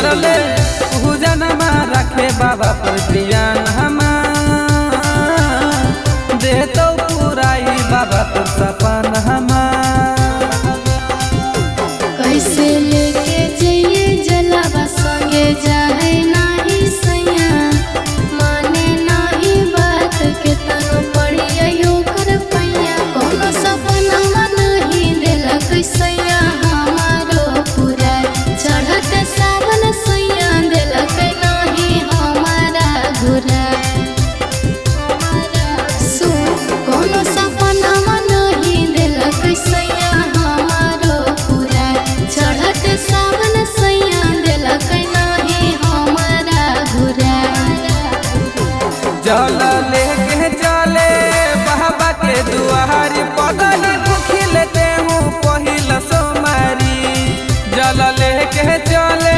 करले पूजन रखे बाबा पर ध्यान हमार दे तो पुराई बाबा तो सपन हमार। कैसे लेके जइए जलावा संगे जाए नाही सैया माने नाही बात के तनो पड़ियो कर पैया कोनो सपना नहीं देला कैसैया हमारो पूरा चढ़त सावन सैया देला कै नाही हमारा घुरा सो कोनो सपना नहीं देला कैसैया हमारो पूरा चढ़त सावन सैया देला कै नाही हमारा घुरा। जल लेके चले बाबा के दुआरी पगल भूखिलते हूँ पहिल सोमारी। जल लेके चले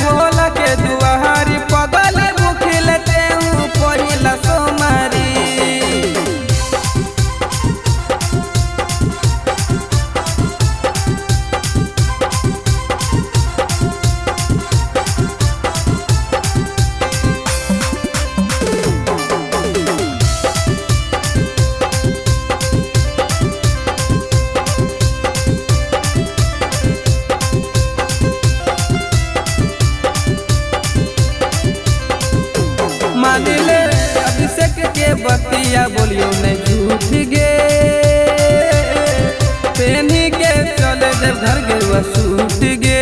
भोला के दुआरी पगल भूखिलते हूँ पहिल सोमारी। मानिले अभिषेक के बतिया बोलियो नहीं झूठ गे पेनी के चले देव घर गे वसूट गे।